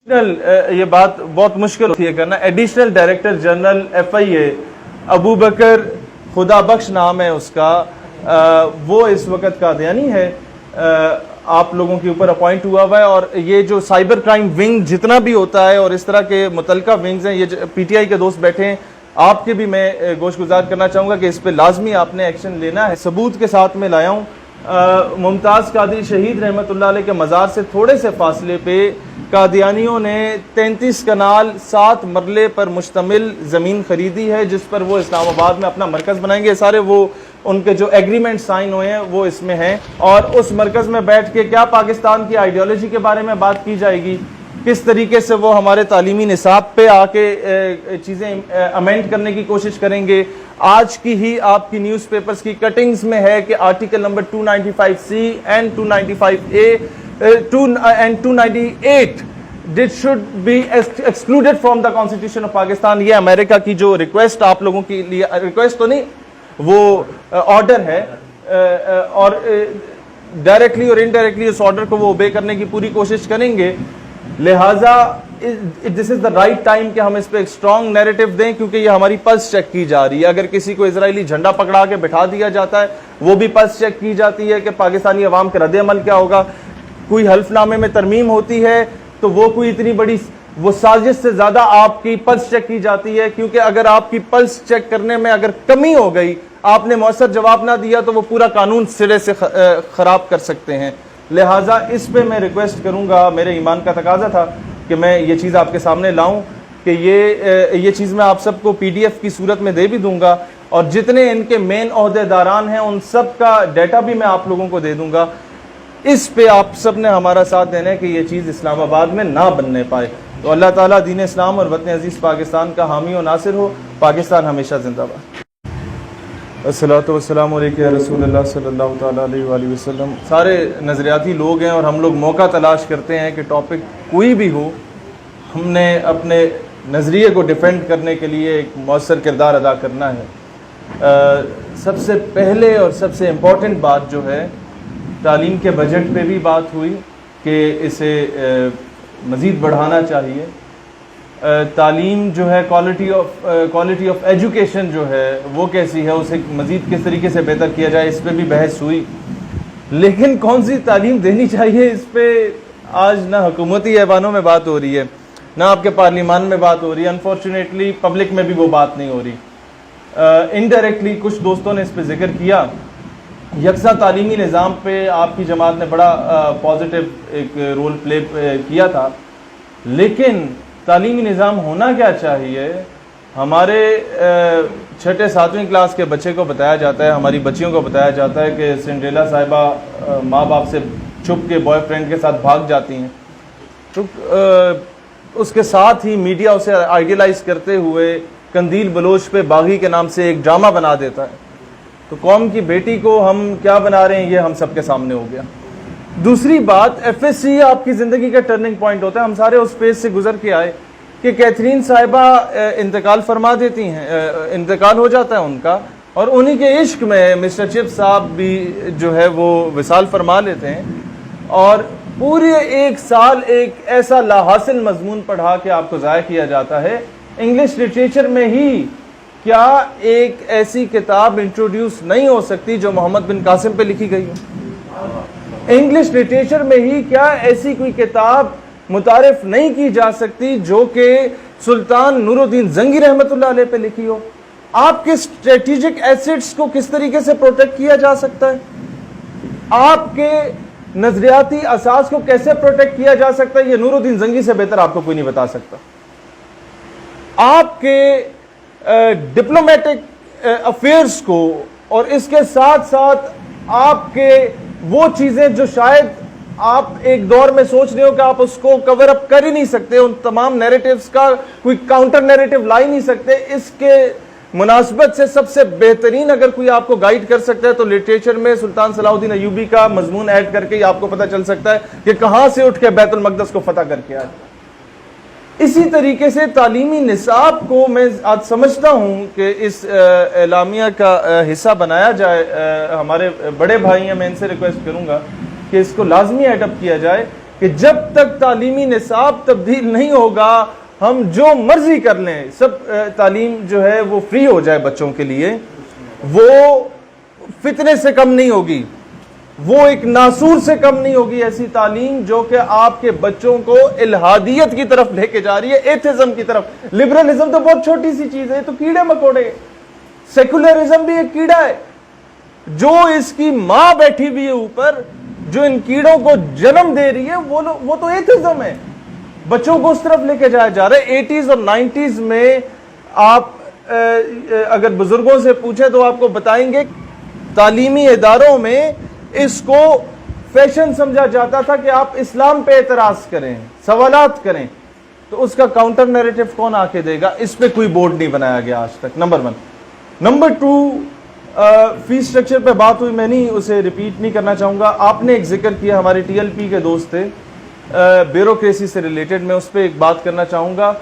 یہ بات بہت مشکل ہوتی ہے کرنا. ایڈیشنل ڈائریکٹر جنرل FIA ابو بکر خدا بخش نام ہے اس کا, وہ اس وقت قادیانی ہے, آپ لوگوں کے اوپر اپوائنٹ ہوا ہوا ہے. اور یہ جو سائبر کرائم ونگ جتنا بھی ہوتا ہے اور اس طرح کے متعلقہ ونگز ہیں, یہ PTI کے دوست بیٹھے ہیں, آپ کے بھی میں گوش گزار کرنا چاہوں گا کہ اس پہ لازمی آپ نے ایکشن لینا ہے. ثبوت کے ساتھ میں لایا ہوں. ممتاز قادری شہید رحمت اللہ علیہ کے مزار سے تھوڑے سے فاصلے پہ قادیانیوں نے 33 کنال 7 مرلے پر مشتمل زمین خریدی ہے, جس پر وہ اسلام آباد میں اپنا مرکز بنائیں گے. سارے وہ ان کے جو ایگریمنٹ سائن ہوئے ہیں وہ اس میں ہیں, اور اس مرکز میں بیٹھ کے کیا پاکستان کی آئیڈیالوجی کے بارے میں بات کی جائے گی, کس طریقے سے وہ ہمارے تعلیمی نصاب پہ آ کے چیزیں امینڈ کرنے کی کوشش کریں گے. آج کی ہی آپ کی نیوز پیپرز کی کٹنگز میں ہے کہ article number 295C and 295A and 298 should be excluded from the Constitution of Pakistan. یہ امریکہ کی جو ریکویسٹ آپ لوگوں کے لیے, ریکویسٹ تو نہیں, وہ آرڈر ہے, اور ڈائریکٹلی اور انڈائریکٹلی اس آرڈر کو وہ اوبے کرنے کی پوری کوشش کریں گے. لہٰذا دس از دا رائٹ ٹائم کہ ہم اس پہ ایک اسٹرانگ نیریٹو دیں, کیونکہ یہ ہماری پلس چیک کی جا رہی ہے. اگر کسی کو اسرائیلی جھنڈا پکڑا کے بٹھا دیا جاتا ہے, وہ بھی پلس چیک کی جاتی ہے کہ پاکستانی عوام کا رد عمل کیا ہوگا. کوئی حلف نامے میں ترمیم ہوتی ہے تو وہ کوئی اتنی بڑی وہ سازش سے زیادہ آپ کی پلس چیک کی جاتی ہے, کیونکہ اگر آپ کی پلس چیک کرنے میں اگر کمی ہو گئی, آپ نے مؤثر جواب نہ دیا, تو وہ پورا قانون سرے سے خراب کر سکتے ہیں. لہٰذا اس پہ میں ریکویسٹ کروں گا, میرے ایمان کا تقاضا تھا کہ میں یہ چیز آپ کے سامنے لاؤں, کہ یہ چیز میں آپ سب کو PDF کی صورت میں دے بھی دوں گا, اور جتنے ان کے مین عہدے داران ہیں ان سب کا ڈیٹا بھی میں آپ لوگوں کو دے دوں گا. اس پہ آپ سب نے ہمارا ساتھ دینا ہے کہ یہ چیز اسلام آباد میں نہ بننے پائے. تو اللہ تعالیٰ دین اسلام اور وطن عزیز پاکستان کا حامی و ناصر ہو. پاکستان ہمیشہ زندہ باد. الصلاۃ والسلام علیکم یا رسول اللہ صلی اللہ تعالیٰ علیہ وآلہ وسلم. سارے نظریاتی لوگ ہیں اور ہم لوگ موقع تلاش کرتے ہیں کہ ٹاپک کوئی بھی ہو, ہم نے اپنے نظریے کو ڈیفینڈ کرنے کے لیے ایک مؤثر کردار ادا کرنا ہے. سب سے پہلے اور سب سے امپورٹنٹ بات جو ہے, تعلیم کے بجٹ پہ بھی بات ہوئی کہ اسے مزید بڑھانا چاہیے. تعلیم جو ہے, کوالٹی آف ایجوکیشن جو ہے وہ کیسی ہے, اسے مزید کس طریقے سے بہتر کیا جائے, اس پہ بھی بحث ہوئی. لیکن کون سی تعلیم دینی چاہیے, اس پہ آج نہ حکومتی ایوانوں میں بات ہو رہی ہے, نہ آپ کے پارلیمان میں بات ہو رہی ہے. انفارچونیٹلی پبلک میں بھی وہ بات نہیں ہو رہی. انڈائریکٹلی کچھ دوستوں نے اس پہ ذکر کیا. یکساں تعلیمی نظام پہ آپ کی جماعت نے بڑا پازیٹیو ایک رول پلے کیا تھا, لیکن تعلیمی نظام ہونا کیا چاہیے. ہمارے 6 7ویں کلاس کے بچے کو بتایا جاتا ہے, ہماری بچیوں کو بتایا جاتا ہے کہ سنڈریلا صاحبہ ماں باپ سے چھپ کے بوائے فرینڈ کے ساتھ بھاگ جاتی ہیں. تو اس کے ساتھ ہی میڈیا اسے آئیڈیلائز کرتے ہوئے قندیل بلوچ پہ باغی کے نام سے ایک ڈرامہ بنا دیتا ہے. تو قوم کی بیٹی کو ہم کیا بنا رہے ہیں, یہ ہم سب کے سامنے ہو گیا. دوسری بات, FSC آپ کی زندگی کا ٹرننگ پوائنٹ ہوتا ہے. ہم سارے اس فیز سے گزر کے آئے کہ کیتھرین صاحبہ انتقال فرما دیتی ہیں, انتقال ہو جاتا ہے ان کا, اور انہی کے عشق میں مسٹر چپ صاحب بھی جو ہے وہ وصال فرما لیتے ہیں, اور پورے 1 سال ایک ایسا لا حاصل مضمون پڑھا کے آپ کو ضائع کیا جاتا ہے. انگلش لٹریچر میں ہی کیا ایک ایسی کتاب انٹروڈیوس نہیں ہو سکتی جو محمد بن قاسم پہ لکھی گئی ہو. انگلش لٹریچر میں ہی کیا ایسی کوئی کتاب متعارف نہیں کی جا سکتی جو کہ سلطان نور الدین زنگی رحمت اللہ علیہ پہ لکھی ہو. آپ کے اسٹریٹجک ایسٹس کو کس طریقے سے پروٹیکٹ کیا جا سکتا ہے, آپ کے نظریاتی اساس کو کیسے پروٹیکٹ کیا جا سکتا ہے, یہ نور الدین زنگی سے بہتر آپ کو کوئی نہیں بتا سکتا. آپ کے ڈپلومیٹک افیئرس کو, اور اس کے ساتھ ساتھ آپ کے وہ چیزیں جو شاید آپ ایک دور میں سوچ رہے ہو کہ آپ اس کو کور اپ کر ہی نہیں سکتے, ان تمام نیریٹیوز کا کوئی کاؤنٹر نیریٹیو لا ہی نہیں سکتے, اس کے مناسبت سے سب سے بہترین اگر کوئی آپ کو گائیڈ کر سکتا ہے تو لٹریچر میں سلطان صلاح الدین ایوبی کا مضمون ایڈ کر کے آپ کو پتہ چل سکتا ہے کہ کہاں سے اٹھ کے بیت المقدس کو فتح کر کے آئے. اسی طریقے سے تعلیمی نصاب کو میں آج سمجھتا ہوں کہ اس اعلامیہ کا حصہ بنایا جائے. ہمارے بڑے بھائی ہیں, میں ان سے ریکویسٹ کروں گا کہ اس کو لازمی ایڈ اپ کیا جائے کہ جب تک تعلیمی نصاب تبدیل نہیں ہوگا ہم جو مرضی کر لیں، سب تعلیم جو ہے وہ فری ہو جائے بچوں کے لیے، وہ فتنے سے کم نہیں ہوگی، وہ ایک ناسور سے کم نہیں ہوگی ایسی تعلیم جو کہ آپ کے بچوں کو الہادیت کی طرف لے کے جا رہی ہے، ایتھزم کی طرف۔ لبرلزم تو بہت چھوٹی سی چیز ہے، تو کیڑے مکوڑے۔ سیکولرزم بھی ایک کیڑا ہے، جو اس کی ماں بیٹھی ہوئی ہے اوپر، جو ان کیڑوں کو جنم دے رہی ہے، وہ تو ایتھزم ہے۔ بچوں کو اس طرف لے کے جایا جا رہا ہے۔ 80s اور 90s میں آپ اگر بزرگوں سے پوچھیں تو آپ کو بتائیں گے تعلیمی اداروں میں اس کو فیشن سمجھا جاتا تھا کہ آپ اسلام پہ اعتراض کریں، سوالات کریں، تو اس کا کاؤنٹر نیریٹو کون آ کے دے گا؟ اس پہ کوئی بورڈ نہیں بنایا گیا آج تک، نمبر 1۔ نمبر 2، فیس سٹرکچر پہ بات ہوئی، میں نہیں اسے ریپیٹ نہیں کرنا چاہوں گا۔ آپ نے ایک ذکر کیا، ہمارے TLP کے دوست تھے، بیوروکریسی سے ریلیٹڈ، میں اس پہ ایک بات کرنا چاہوں گا۔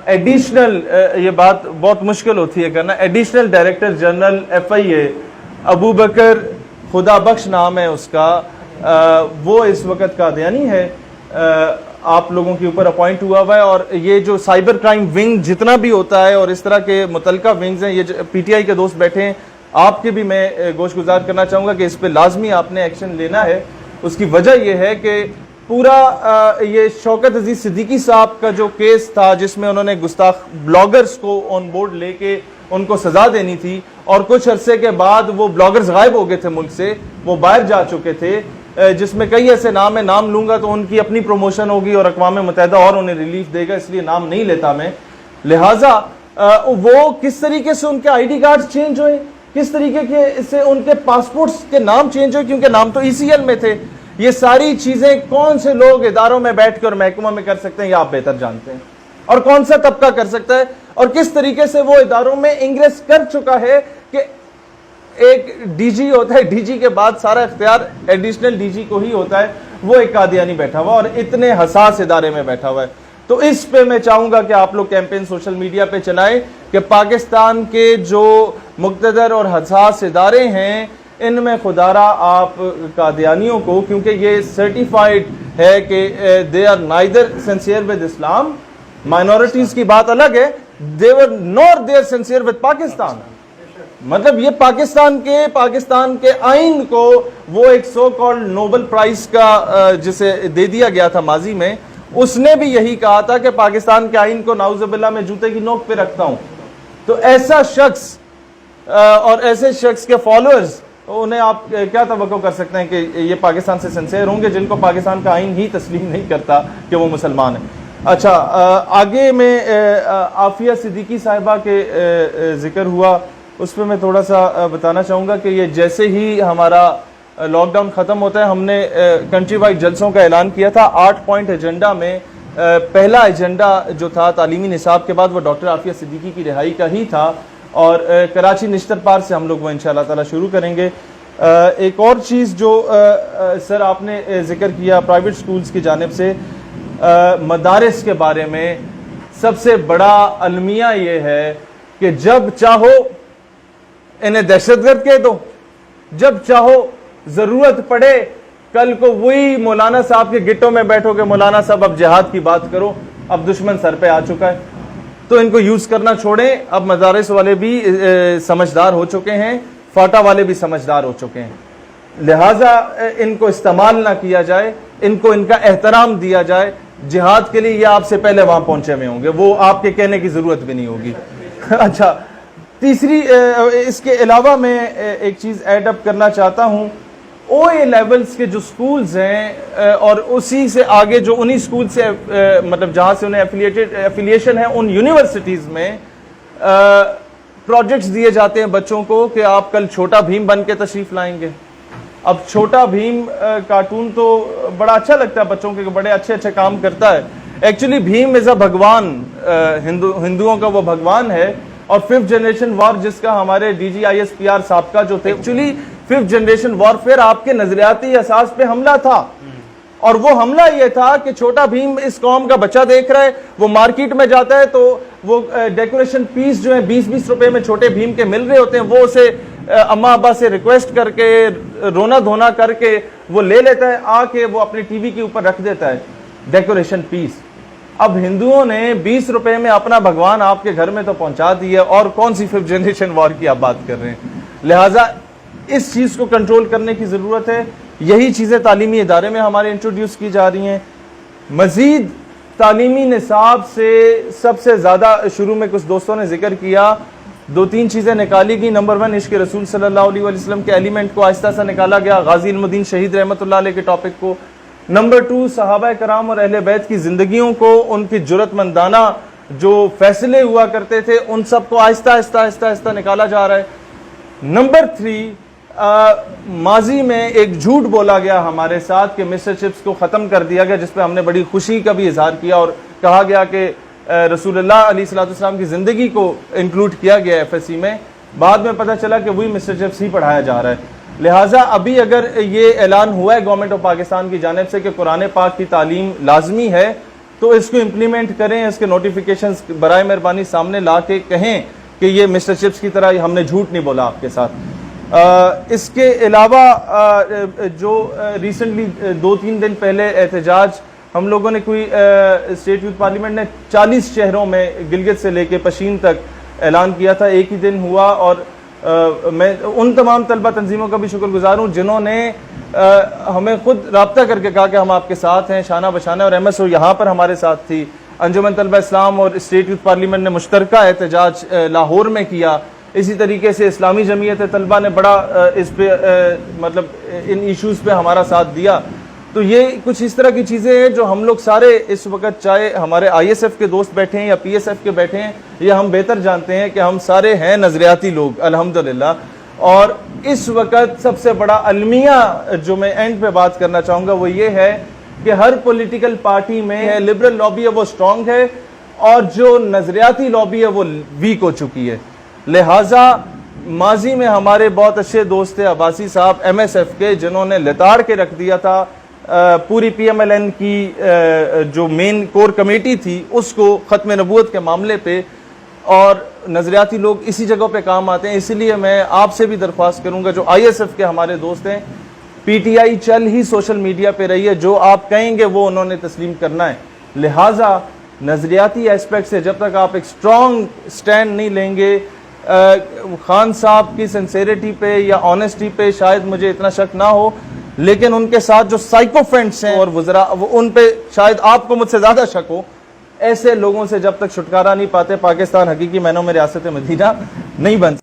ایڈیشنل، یہ بات بہت مشکل ہوتی ہے کرنا، ایڈیشنل ڈائریکٹر جنرل FIA ابو بکر خدا بخش نام ہے اس کا، وہ اس وقت قادیانی ہے، آپ لوگوں کے اوپر اپوائنٹ ہوا ہوا ہے، اور یہ جو سائبر کرائم ونگ جتنا بھی ہوتا ہے اور اس طرح کے متعلقہ ونگز ہیں، یہ PTI کے دوست بیٹھے ہیں، آپ کے بھی میں گوش گزار کرنا چاہوں گا کہ اس پہ لازمی آپ نے ایکشن لینا ہے۔ اس کی وجہ یہ ہے کہ پورا یہ شوکت عزیز صدیقی صاحب کا جو کیس تھا، جس میں انہوں نے گستاخ بلاگرز کو آن بورڈ لے کے ان کو سزا دینی تھی، اور کچھ عرصے کے بعد وہ بلاگرز غائب ہو گئے تھے ملک سے، وہ باہر جا چکے تھے، جس میں کئی ایسے نام ہیں، نام لوں گا تو ان کی اپنی پروموشن ہوگی اور اقوام متحدہ اور انہیں ریلیف دے گا، اس لیے نام نہیں لیتا میں۔ لہٰذا وہ کس طریقے سے ان کے ID کارڈ چینج ہوئے، کس طریقے سے ان کے پاسپورٹس کے نام چینج ہوئے، کیونکہ نام تو ECL میں تھے۔ یہ ساری چیزیں کون سے لوگ اداروں میں بیٹھ کے اور محکمہ میں کر سکتے ہیں، یہ آپ بہتر جانتے ہیں، اور کون سا طبقہ کر سکتا ہے، اور کس طریقے سے وہ اداروں میں انگریس کر چکا ہے کہ ایک DG ہوتا ہے، DG کے بعد سارا اختیار ایڈیشنل DG کو ہی ہوتا ہے، وہ ایک قادیانی بیٹھا ہوا اور اتنے حساس ادارے میں بیٹھا ہوا ہے۔ تو اس پہ میں چاہوں گا کہ آپ لوگ کیمپین سوشل میڈیا پہ چلائیں کہ پاکستان کے جو مقتدر اور حساس ادارے ہیں، ان میں خدارہ آپ قادیانیوں کو، کیونکہ یہ سرٹیفائیڈ ہے کہ they are neither sincere with Islam، minorities کی بات الگ ہے، they were nor they are sincere with Pakistan, مطلب یہ پاکستان کے آئین کو وہ ایک سو کالڈ نوبل پرائز کا جسے دے دیا گیا تھا ماضی میں، اس نے بھی یہی کہا تھا کہ پاکستان کے آئین کو نعوذ باللہ میں جوتے کی نوک پہ رکھتا ہوں۔ تو ایسا شخص اور ایسے شخص کے فالوورز، انہیں آپ کیا توقع کر سکتے ہیں کہ یہ پاکستان سے سنسیئر ہوں گے، جن کو پاکستان کا آئین ہی تسلیم نہیں کرتا کہ وہ مسلمان ہیں۔ اچھا، آگے میں عافیہ صدیقی صاحبہ کے ذکر ہوا، اس پہ میں تھوڑا سا بتانا چاہوں گا کہ یہ جیسے ہی ہمارا لاک ڈاؤن ختم ہوتا ہے، ہم نے کنٹری وائڈ جلسوں کا اعلان کیا تھا۔ 8 پوائنٹ ایجنڈا میں پہلا ایجنڈا جو تھا تعلیمی نصاب کے بعد، وہ ڈاکٹر عافیہ صدیقی کی رہائی کا ہی تھا، اور کراچی نشتر پار سے ہم لوگ وہ انشاءاللہ تعالی شروع کریں گے۔ ایک اور چیز جو سر آپ نے ذکر کیا پرائیویٹ سکولز کی جانب سے، مدارس کے بارے میں سب سے بڑا المیہ یہ ہے کہ جب چاہو انہیں دہشت گرد کہہ دو، جب چاہو ضرورت پڑے کل کو وہی مولانا صاحب کے گٹوں میں بیٹھو کہ مولانا صاحب اب جہاد کی بات کرو، اب دشمن سر پہ آ چکا ہے، تو ان کو یوز کرنا چھوڑیں۔ اب مدارس والے بھی سمجھدار ہو چکے ہیں، فاٹا والے بھی سمجھدار ہو چکے ہیں، لہٰذا ان کو استعمال نہ کیا جائے، ان کو ان کا احترام دیا جائے۔ جہاد کے لیے یہ آپ سے پہلے وہاں پہنچے ہوئے ہوں گے، وہ آپ کے کہنے کی ضرورت بھی نہیں ہوگی۔ اچھا، تیسری اس کے علاوہ میں ایک چیز ایڈ اپ کرنا چاہتا ہوں، OA لیولز کے جو سکولز ہیں اور اسی سے آگے جو انہی سکول سے مطلب جہاں سے انہیں ایفیلیشن ہے، ان یونیورسٹیز میں پروجیکٹس دیے جاتے ہیں بچوں کو کہ آپ کل چھوٹا بھیم بن کے تشریف لائیں گے۔ اب چھوٹا بھیم کارٹون تو بڑا اچھا لگتا ہے بچوں کے، بڑے اچھے کام کرتا ہے۔ ایکچولی بھیم از اے بھگوان، ہندوؤں کا وہ بھگوان ہے، اور 5th جنریشن وار جس کا ہمارے DG ISPR صاحب کا جو تھے، ایکچولی 5th جنریشن وارفیئر آپ کے نظریاتی اساس پہ حملہ تھا، اور وہ حملہ یہ تھا کہ چھوٹا بھیم اس قوم کا بچہ دیکھ رہا ہے، وہ مارکیٹ میں جاتا ہے تو وہ ڈیکوریشن پیس جو ہیں 20-20 روپے میں چھوٹے بھیم کے مل رہے ہوتے ہیں، وہ اسے اماں ابا سے ریکویسٹ کر کے رونا دھونا کر کے وہ لے لیتا ہے آ کے وہ اپنی ٹی وی کے اوپر رکھ دیتا ہے ڈیکوریشن پیس. اب ہندوؤں نے 20 روپے میں اپنا بھگوان آپ کے گھر میں تو پہنچا دیا, اور کون سی 5th جنریشن وار کی آپ بات کر رہے ہیں. لہٰذا اس چیز کو کنٹرول کرنے کی ضرورت ہے. یہی چیزیں تعلیمی ادارے میں ہمارے انٹروڈیوس کی جا رہی ہیں. مزید تعلیمی نصاب سے سب سے زیادہ شروع میں کچھ دوستوں نے ذکر کیا, 2-3 چیزیں نکالی گئی. نمبر 1 عشق رسول صلی اللہ علیہ وسلم کے ایلیمنٹ کو آہستہ سے نکالا گیا, غازی المدین شہید رحمۃ اللہ علیہ کے ٹاپک کو. نمبر 2 صحابہ کرام اور اہل بیت کی زندگیوں کو, ان کی جرأت مندانہ جو فیصلے ہوا کرتے تھے ان سب کو آہستہ آہستہ نکالا جا رہا ہے. نمبر 3 ماضی میں ایک جھوٹ بولا گیا ہمارے ساتھ کہ مسٹر چپس کو ختم کر دیا گیا, جس پہ ہم نے بڑی خوشی کا بھی اظہار کیا اور کہا گیا کہ رسول اللہ علیہ الصلوۃ والسلام کی زندگی کو انکلوڈ کیا گیا ایف ایس سی میں. بعد میں پتہ چلا کہ وہی مسٹر چپس ہی پڑھایا جا رہا ہے. لہٰذا ابھی اگر یہ اعلان ہوا ہے گورنمنٹ آف پاکستان کی جانب سے کہ قرآن پاک کی تعلیم لازمی ہے, تو اس کو امپلیمنٹ کریں, اس کے نوٹیفیکیشنز برائے مہربانی سامنے لا کے کہیں کہ یہ مسٹر چپس کی طرح ہم نے جھوٹ نہیں بولا آپ کے ساتھ. اس کے علاوہ جو ریسنٹلی 2-3 دن پہلے احتجاج ہم لوگوں نے کوئی اسٹیٹ یوتھ پارلیمنٹ نے 40 شہروں میں گلگت سے لے کے پشین تک اعلان کیا تھا, ایک ہی دن ہوا. اور میں ان تمام طلبہ تنظیموں کا بھی شکر گزار ہوں جنہوں نے ہمیں خود رابطہ کر کے کہا کہ ہم آپ کے ساتھ ہیں, شانہ بشانہ. اور ایم ایس او یہاں پر ہمارے ساتھ تھی, انجمن طلبہ اسلام اور اسٹیٹ یوتھ پارلیمنٹ نے مشترکہ احتجاج لاہور میں کیا. اسی طریقے سے اسلامی جمعیت طلبہ نے بڑا اس پہ مطلب ان ایشوز پہ ہمارا ساتھ دیا. تو یہ کچھ اس طرح کی چیزیں ہیں جو ہم لوگ سارے اس وقت, چاہے ہمارے آئی ایس ایف کے دوست بیٹھے ہیں یا پی ایس ایف کے بیٹھے ہیں, یہ ہم بہتر جانتے ہیں کہ ہم سارے ہیں نظریاتی لوگ الحمدللہ. اور اس وقت سب سے بڑا المیہ جو میں اینڈ پہ بات کرنا چاہوں گا وہ یہ ہے کہ ہر پولیٹیکل پارٹی میں لبرل لابی ہے وہ سٹرونگ ہے, اور جو نظریاتی لابی ہے وہ ویک ہو چکی ہے. لہٰذا ماضی میں ہمارے بہت اچھے دوست تھے عباسی صاحب ایم ایس ایف کے, جنہوں نے لتاڑ کے رکھ دیا تھا پوری پی ایم ایل این کی جو مین کور کمیٹی تھی اس کو ختم نبوت کے معاملے پہ, اور نظریاتی لوگ اسی جگہ پہ کام آتے ہیں. اسی لیے میں آپ سے بھی درخواست کروں گا, جو آئی ایس ایف کے ہمارے دوست ہیں, پی ٹی آئی چل ہی سوشل میڈیا پہ رہی ہے, جو آپ کہیں گے وہ انہوں نے تسلیم کرنا ہے. لہٰذا نظریاتی ایسپیکٹ سے جب تک آپ ایک سٹرونگ سٹینڈ نہیں لیں گے, خان صاحب کی سنسیریٹی پہ یا آنیسٹی پہ شاید مجھے اتنا شک نہ ہو, لیکن ان کے ساتھ جو سائیکو فرینڈس ہیں اور وزراء, ان پہ شاید آپ کو مجھ سے زیادہ شک ہو. ایسے لوگوں سے جب تک چھٹکارا نہیں پاتے, پاکستان حقیقی معنوں میں ریاست مدینہ نہیں بن